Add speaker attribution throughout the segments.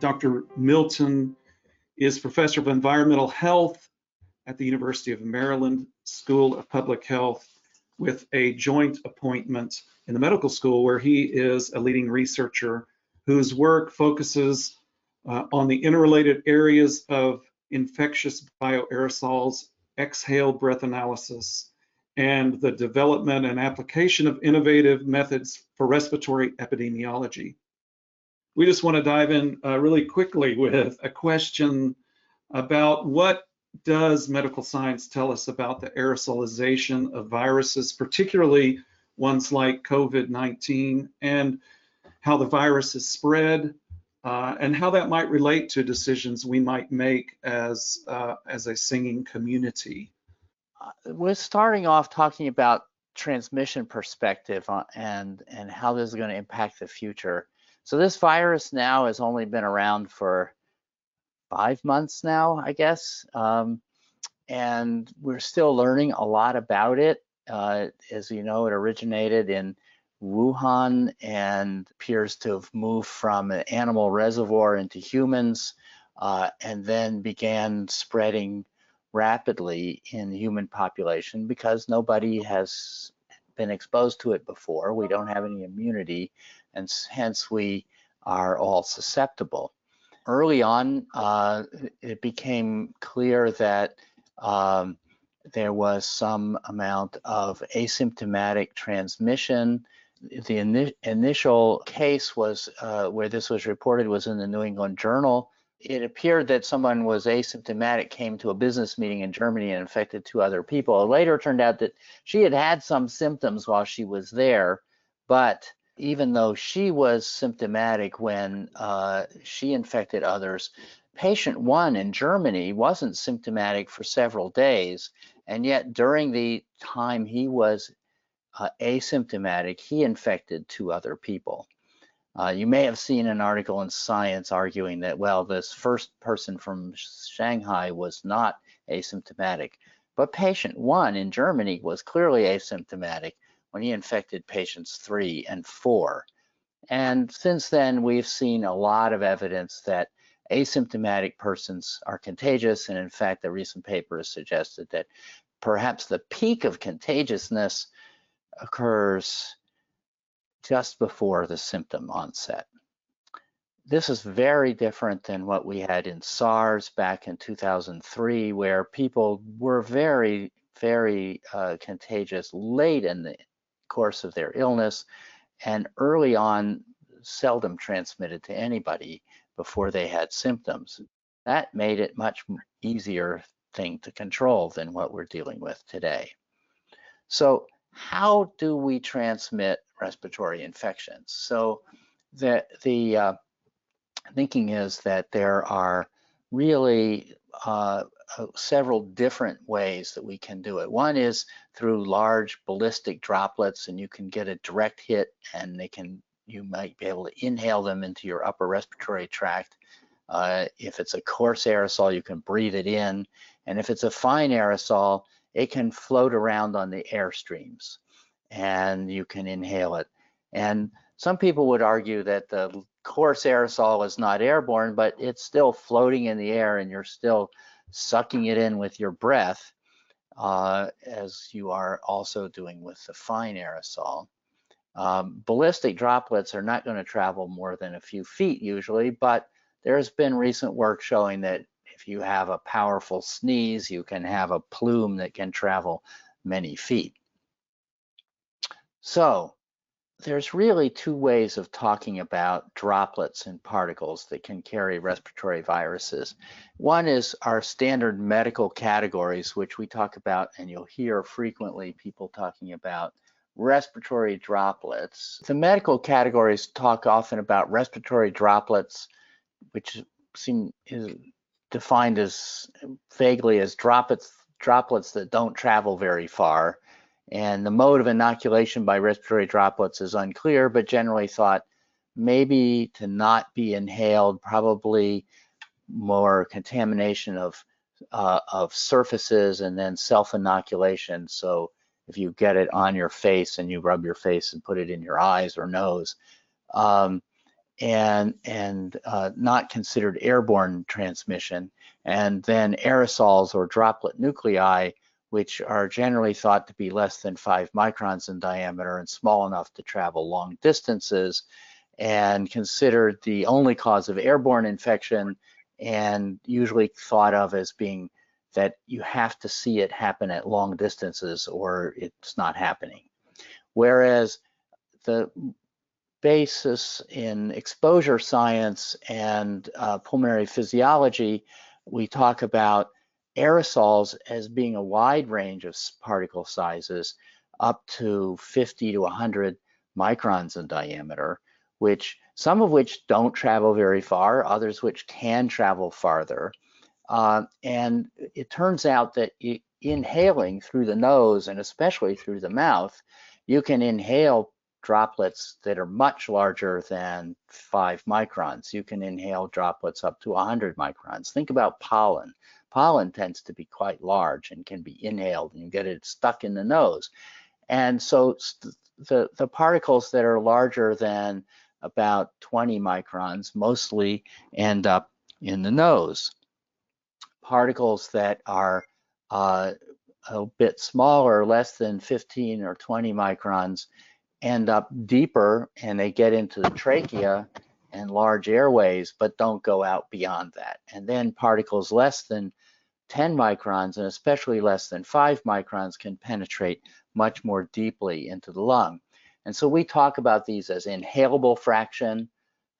Speaker 1: Dr. Milton is Professor of Environmental Health at the University of Maryland School of Public Health, with a joint appointment in the medical school where he is a leading researcher whose work focuses on the interrelated areas of infectious bioaerosols, exhale breath analysis, and the development and application of innovative methods for respiratory epidemiology. We just want to dive in really quickly with a question about what does medical science tell us about the aerosolization of viruses, particularly ones like COVID-19, and how the virus is spread, and how that might relate to decisions we might make as a singing community.
Speaker 2: We're starting off talking about transmission perspective and how this is going to impact the future. So this virus now has only been around for 5 months now, I guess, and we're still learning a lot about it. As you know, it originated in Wuhan and appears to have moved from an animal reservoir into humans, and then began spreading rapidly in the human population because nobody has been exposed to it before. We don't have any immunity, and hence we are all susceptible. Early on, it became clear that there was some amount of asymptomatic transmission. The initial case was where this was reported was in the New England Journal. It appeared that someone was asymptomatic, came to a business meeting in Germany and infected 2 other people. It later turned out that she had had some symptoms while she was there, but even though she was symptomatic when she infected others, patient 1 in Germany wasn't symptomatic for several days, and yet during the time he was asymptomatic, he infected 2 other people. You may have seen an article in Science arguing that, well, this first person from Shanghai was not asymptomatic, but patient 1 in Germany was clearly asymptomatic when he infected patients 3 and 4. And since then, we've seen a lot of evidence that asymptomatic persons are contagious, and in fact, a recent paper has suggested that perhaps the peak of contagiousness occurs just before the symptom onset. This is very different than what we had in SARS back in 2003, where people were very, very contagious late in the course of their illness, and early on seldom transmitted to anybody before they had symptoms. That made it much easier thing to control than what we're dealing with today. So how do we transmit respiratory infections? So the thinking is that there are really several different ways that we can do it. One is through large ballistic droplets, and you can get a direct hit, and you might be able to inhale them into your upper respiratory tract. If it's a coarse aerosol, you can breathe it in, and if it's a fine aerosol, it can float around on the airstreams, and you can inhale it. And some people would argue that the coarse aerosol is not airborne, but it's still floating in the air, and you're still sucking it in with your breath, as you are also doing with the fine aerosol. Ballistic droplets are not going to travel more than a few feet usually, but there's been recent work showing that if you have a powerful sneeze, you can have a plume that can travel many feet. So there's really 2 ways of talking about droplets and particles that can carry respiratory viruses. One is our standard medical categories, which we talk about, and you'll hear frequently people talking about respiratory droplets. The medical categories talk often about respiratory droplets, which is defined as vaguely as droplets that don't travel very far. And the mode of inoculation by respiratory droplets is unclear, but generally thought maybe to not be inhaled, probably more contamination of surfaces, and then self-inoculation. So if you get it on your face and you rub your face and put it in your eyes or nose, and not considered airborne transmission, and then aerosols or droplet nuclei, which are generally thought to be less than 5 microns in diameter and small enough to travel long distances, and considered the only cause of airborne infection, and usually thought of as being that you have to see it happen at long distances or it's not happening. Whereas the basis in exposure science and pulmonary physiology, we talk about aerosols as being a wide range of particle sizes up to 50 to 100 microns in diameter, which some of which don't travel very far, others which can travel farther. And it turns out that inhaling through the nose and especially through the mouth, you can inhale droplets that are much larger than 5 microns. You can inhale droplets up to 100 microns. Think about pollen. Pollen tends to be quite large and can be inhaled and you get it stuck in the nose. And so the particles that are larger than about 20 microns mostly end up in the nose. Particles that are a bit smaller, less than 15 or 20 microns, end up deeper and they get into the trachea and large airways, but don't go out beyond that. And then particles less than 10 microns and especially less than 5 microns can penetrate much more deeply into the lung. And so we talk about these as inhalable fraction,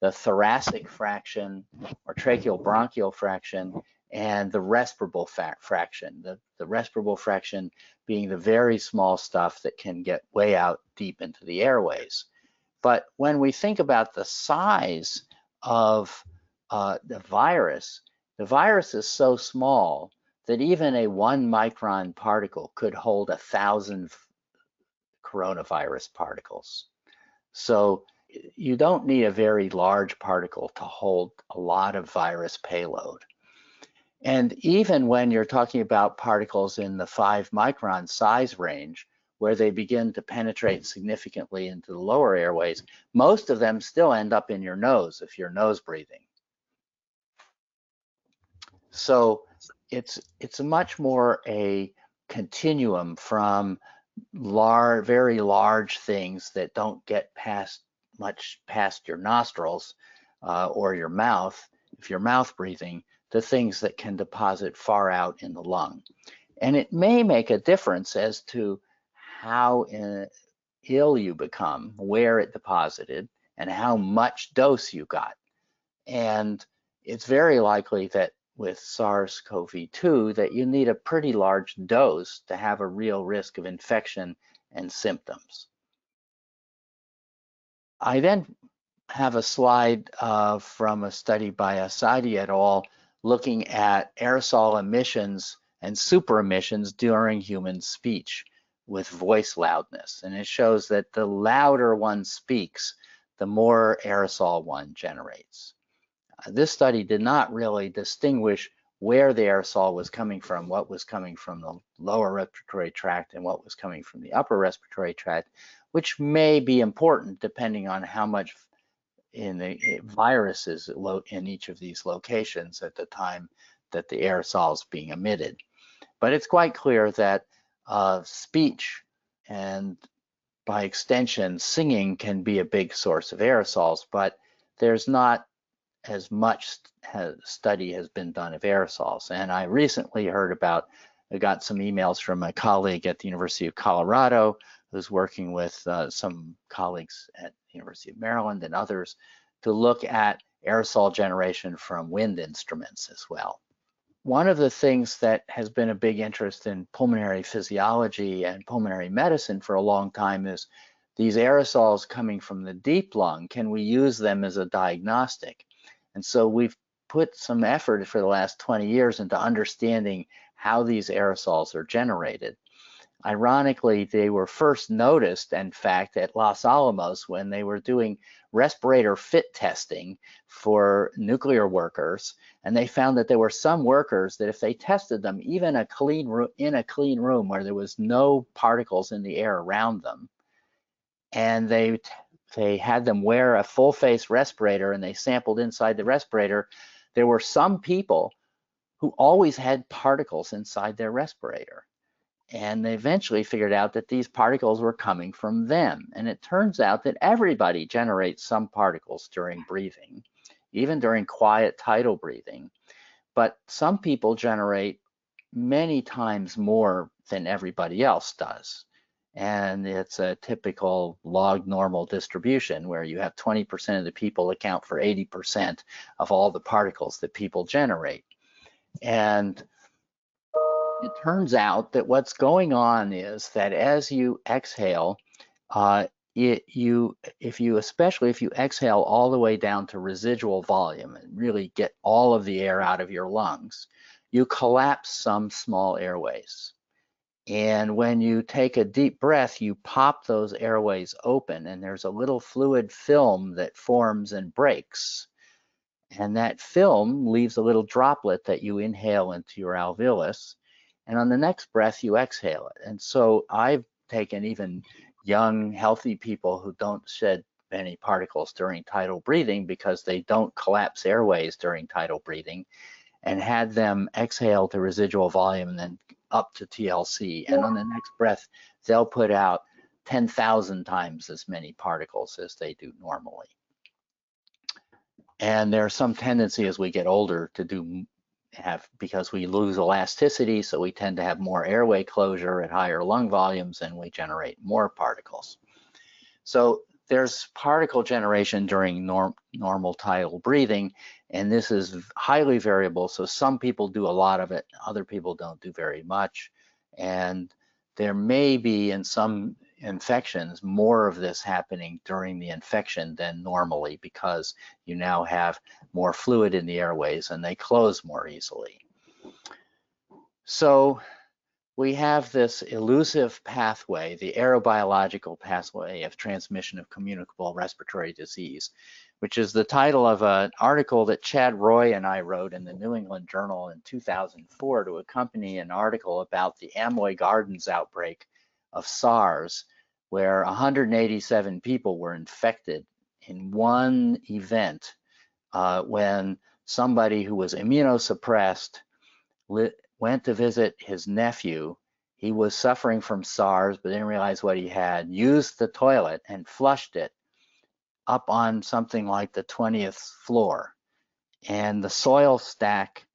Speaker 2: the thoracic fraction or tracheal bronchial fraction, and the respirable fraction, the respirable fraction being the very small stuff that can get way out deep into the airways. But when we think about the size of the virus is so small that even a 1 micron particle could hold 1,000 coronavirus particles. So you don't need a very large particle to hold a lot of virus payload. And even when you're talking about particles in the 5 micron size range, where they begin to penetrate significantly into the lower airways, most of them still end up in your nose if you're nose breathing. So it's much more a continuum from very large things that don't get much past your nostrils or your mouth, if you're mouth breathing, to things that can deposit far out in the lung. And it may make a difference as to how ill you become, where it deposited, and how much dose you got. And it's very likely that with SARS-CoV-2 that you need a pretty large dose to have a real risk of infection and symptoms. I then have a slide from a study by Asadi et al. Looking at aerosol emissions and super emissions during human speech with voice loudness. And it shows that the louder one speaks, the more aerosol one generates. This study did not really distinguish where the aerosol was coming from, what was coming from the lower respiratory tract and what was coming from the upper respiratory tract, which may be important depending on how much in the viruses in each of these locations at the time that the aerosol is being emitted. But it's quite clear that speech and by extension singing can be a big source of aerosols, but there's not as much study has been done of aerosols. And I recently I got some emails from a colleague at the University of Colorado who's working with some colleagues at the University of Maryland and others to look at aerosol generation from wind instruments as well. One of the things that has been a big interest in pulmonary physiology and pulmonary medicine for a long time is these aerosols coming from the deep lung. Can we use them as a diagnostic? And so we've put some effort for the last 20 years into understanding how these aerosols are generated. Ironically, they were first noticed, in fact, at Los Alamos when they were doing respirator fit testing for nuclear workers, and they found that there were some workers that if they tested them, even in a clean room where there was no particles in the air around them, and they they had them wear a full face respirator and they sampled inside the respirator, there were some people who always had particles inside their respirator. And they eventually figured out that these particles were coming from them. And it turns out that everybody generates some particles during breathing, even during quiet tidal breathing. But some people generate many times more than everybody else does. And it's a typical log normal distribution where you have 20% of the people account for 80% of all the particles that people generate. And it turns out that what's going on is that as you exhale, especially if you exhale all the way down to residual volume and really get all of the air out of your lungs, you collapse some small airways. And when you take a deep breath, you pop those airways open, and there's a little fluid film that forms and breaks. And that film leaves a little droplet that you inhale into your alveolus. And on the next breath, you exhale it. And so I've taken even young, healthy people who don't shed many particles during tidal breathing because they don't collapse airways during tidal breathing, and had them exhale to residual volume and then up to TLC. And on the next breath, they'll put out 10,000 times as many particles as they do normally. And there's some tendency as we get older to because we lose elasticity, so we tend to have more airway closure at higher lung volumes and we generate more particles. So there's particle generation during normal tidal breathing, and this is highly variable. So some people do a lot of it, other people don't do very much. And there may be in some infections more of this happening during the infection than normally because you now have more fluid in the airways and they close more easily. So we have this elusive pathway, the aerobiological pathway of transmission of communicable respiratory disease, which is the title of an article that Chad Roy and I wrote in the New England Journal in 2004 to accompany an article about the Amway Gardens outbreak of SARS, where 187 people were infected in one event when somebody who was immunosuppressed went to visit his nephew. He was suffering from SARS, but didn't realize what he had, used the toilet and flushed it up on something like the 20th floor. And the soil stack,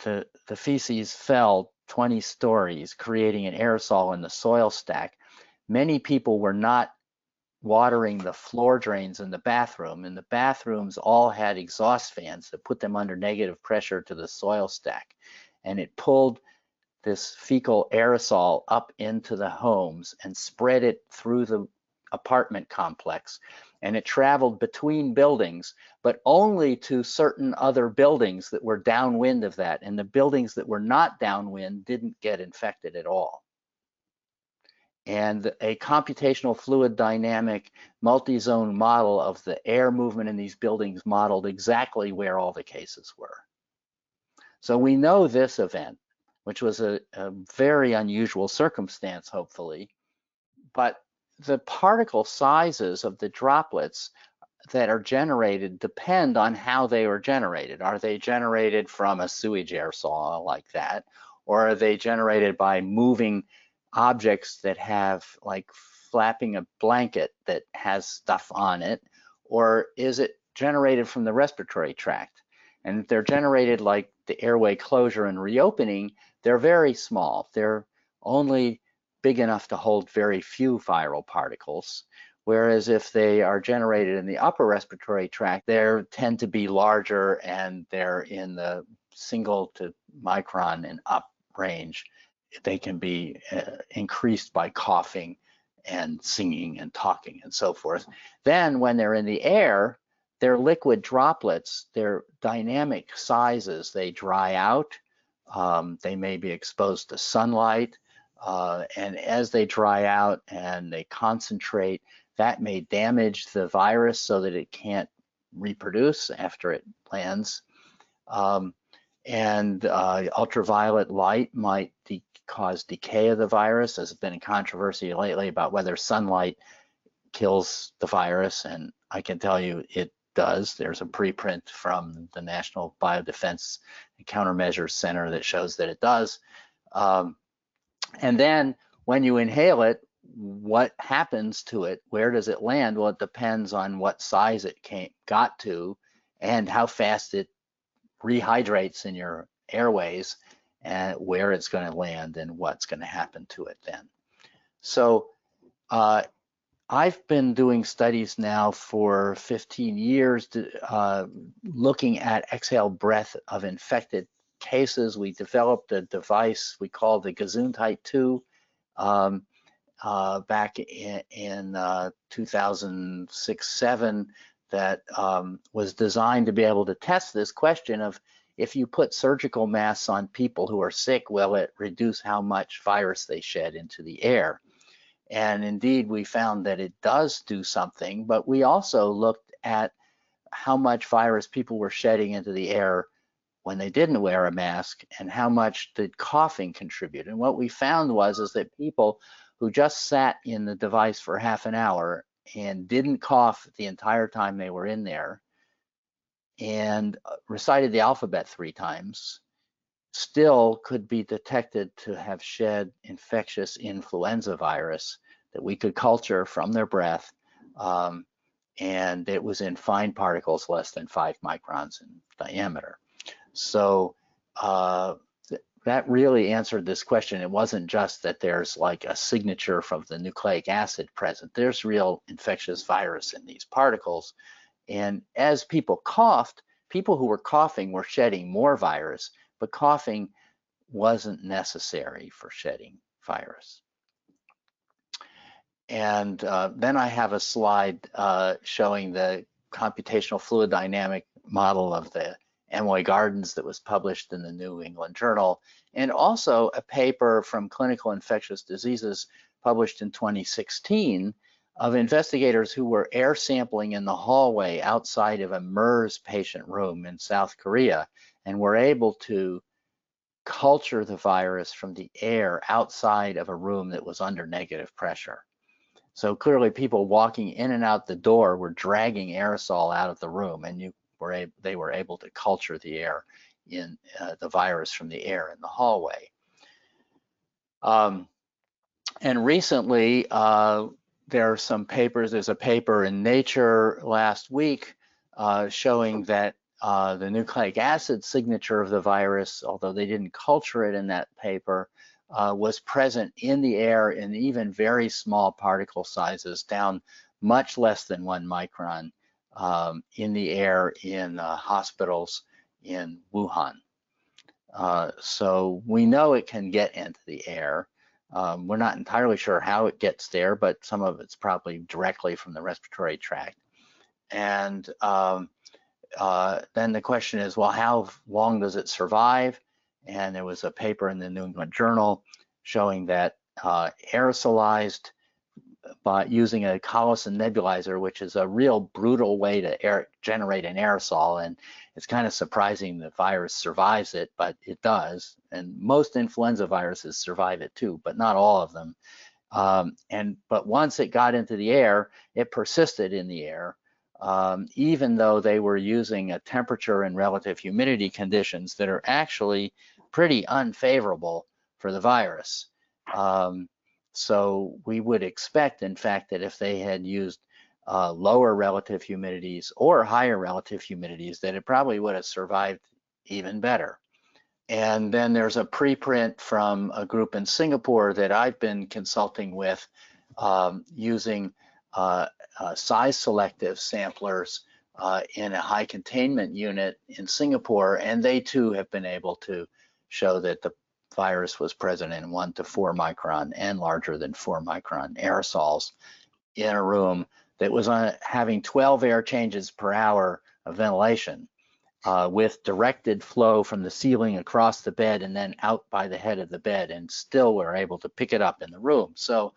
Speaker 2: the feces fell 20 stories, creating an aerosol in the soil stack. Many people were not watering the floor drains in the bathroom, and the bathrooms all had exhaust fans that put them under negative pressure to the soil stack. And it pulled this fecal aerosol up into the homes and spread it through the apartment complex. And it traveled between buildings, but only to certain other buildings that were downwind of that. And the buildings that were not downwind didn't get infected at all. And a computational fluid dynamic multi-zone model of the air movement in these buildings modeled exactly where all the cases were. So we know this event, which was a very unusual circumstance, hopefully, but the particle sizes of the droplets that are generated depend on how they were generated. Are they generated from a sewage aerosol like that? Or are they generated by moving objects that have, like flapping a blanket that has stuff on it? Or is it generated from the respiratory tract? And if they're generated like the airway closure and reopening, they're very small. They're only big enough to hold very few viral particles. Whereas if they are generated in the upper respiratory tract, they tend to be larger and they're in the single to micron and up range. They can be increased by coughing and singing and talking and so forth. Then when they're in the air, they're liquid droplets, they're dynamic sizes. They dry out, they may be exposed to sunlight, and as they dry out and they concentrate, that may damage the virus so that it can't reproduce after it lands. Ultraviolet light might cause decay of the virus. There's been a controversy lately about whether sunlight kills the virus, and I can tell you it does. There's a preprint from the National Biodefense and Countermeasures Center that shows that it does. And then when you inhale it, what happens to it? Where does it land? Well, it depends on what size it got to and how fast it rehydrates in your airways and where it's going to land and what's going to happen to it then. So I've been doing studies now for 15 years looking at exhale breath of infected cases. We developed a device we call the Hazen Type 2 back in 2006-07 that was designed to be able to test this question of, if you put surgical masks on people who are sick, will it reduce how much virus they shed into the air? And indeed, we found that it does do something, but we also looked at how much virus people were shedding into the air when they didn't wear a mask, and how much did coughing contribute. And what we found is that people who just sat in the device for half an hour and didn't cough the entire time they were in there and recited the alphabet 3 times still could be detected to have shed infectious influenza virus that we could culture from their breath, and it was in fine particles less than 5 microns in diameter. So that really answered this question. It wasn't just that there's like a signature from the nucleic acid present. There's real infectious virus in these particles. And as people coughed, people who were coughing were shedding more virus, but coughing wasn't necessary for shedding virus. And then I have a slide showing the computational fluid dynamic model of the Amoy Gardens that was published in the New England Journal, and also a paper from Clinical Infectious Diseases published in 2016 of investigators who were air sampling in the hallway outside of a MERS patient room in South Korea, and were able to culture the virus from the air outside of a room that was under negative pressure. So clearly people walking in and out the door were dragging aerosol out of the room, and they were able to culture the air in the virus from the air in the hallway. And recently, there are some papers. There's a paper in Nature last week showing that the nucleic acid signature of the virus, although they didn't culture it in that paper, was present in the air in even very small particle sizes, down much less than 1 micron in the air in hospitals in Wuhan. So we know it can get into the air. We're not entirely sure how it gets there, but some of it's probably directly from the respiratory tract. And then the question is, well, how long does it survive? And there was a paper in the New England Journal showing that aerosolized by using a Collison nebulizer, which is a real brutal way to generate an aerosol, and it's kind of surprising the virus survives it, but it does. And most influenza viruses survive it too, but not all of them. But once it got into the air, it persisted in the air, even though they were using a temperature and relative humidity conditions that are actually pretty unfavorable for the virus. So we would expect, in fact, that if they had used lower relative humidities or higher relative humidities, that it probably would have survived even better. And then there's a preprint from a group in Singapore that I've been consulting with using size selective samplers in a high containment unit in Singapore, and they too have been able to show that the virus was present in 1 to 4 micron and larger than 4 micron aerosols in a room that was having 12 air changes per hour of ventilation with directed flow from the ceiling across the bed and then out by the head of the bed, and still were able to pick it up in the room. So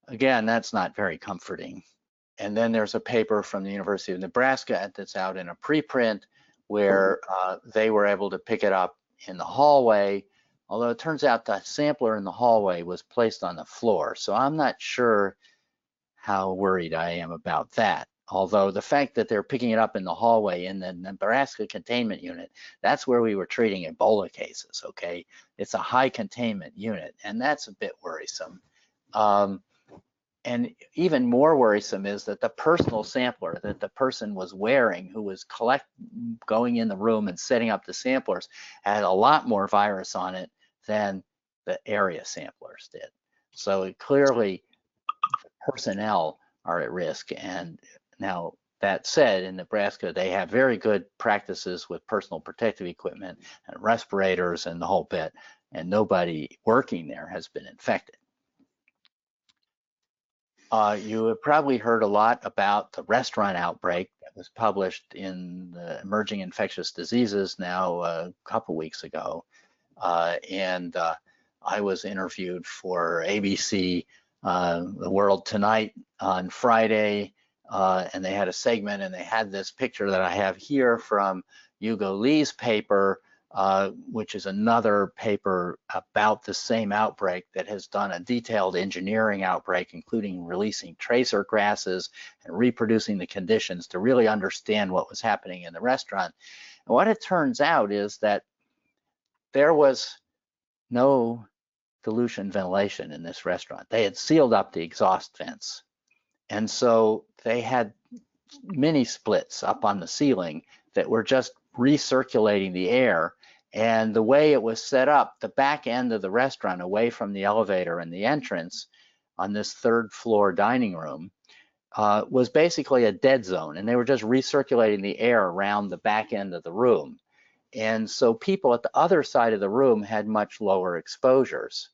Speaker 2: again, that's not very comforting. And then there's a paper from the University of Nebraska that's out in a preprint where they were able to pick it up in the hallway, although it turns out the sampler in the hallway was placed on the floor. So I'm not sure how worried I am about that. Although the fact that they're picking it up in the hallway in the Nebraska containment unit, that's where we were treating Ebola cases, okay? It's a high containment unit, and that's a bit worrisome. And even more worrisome is that the personal sampler that the person was wearing, who was going in the room and setting up the samplers, had a lot more virus on it than the area samplers did. So clearly, personnel are at risk. And now, that said, in Nebraska, they have very good practices with personal protective equipment and respirators and the whole bit, and nobody working there has been infected. You have probably heard a lot about the restaurant outbreak that was published in the Emerging Infectious Diseases now a couple weeks ago. And I was interviewed for ABC, The World Tonight on Friday, and they had a segment, and they had this picture that I have here from Hugo Lee's paper, which is another paper about the same outbreak that has done a detailed engineering outbreak, including releasing tracer grasses and reproducing the conditions to really understand what was happening in the restaurant. And what it turns out is that there was no dilution ventilation in this restaurant. They had sealed up the exhaust vents. And so they had mini splits up on the ceiling that were just recirculating the air. And the way it was set up, the back end of the restaurant, away from the elevator and the entrance on this third floor dining room, was basically a dead zone. And they were just recirculating the air around the back end of the room. And so people at the other side of the room had much lower exposures.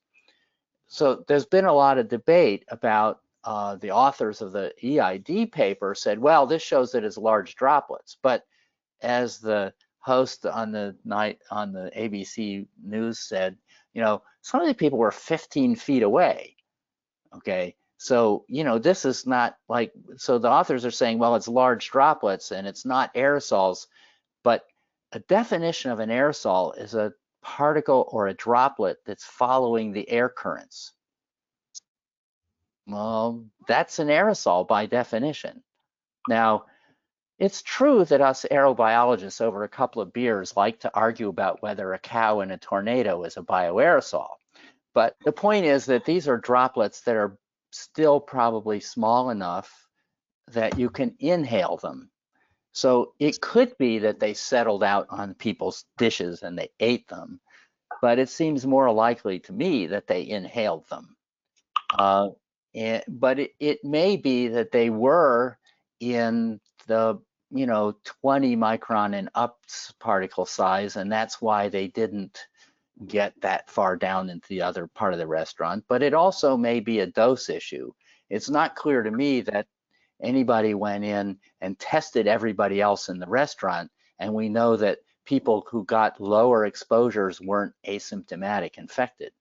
Speaker 2: So there's been a lot of debate about the authors of the EID paper said, well, this shows that it's large droplets. But as the host on the ABC News said, you know, some of the people were 15 feet away. Okay, so, you know, this is not like, so the authors are saying, well, it's large droplets and it's not aerosols, but a definition of an aerosol is a particle or a droplet that's following the air currents. Well, that's an aerosol by definition. Now, it's true that us aerobiologists over a couple of beers like to argue about whether a cow in a tornado is a bioaerosol. But the point is that these are droplets that are still probably small enough that you can inhale them. So it could be that they settled out on people's dishes and they ate them, but it seems more likely to me that they inhaled them. But it may be that they were in the 20 micron and up particle size, and that's why they didn't get that far down into the other part of the restaurant. But it also may be a dose issue. It's not clear to me that anybody went in and tested everybody else in the restaurant, and we know that people who got lower exposures weren't asymptomatic infected.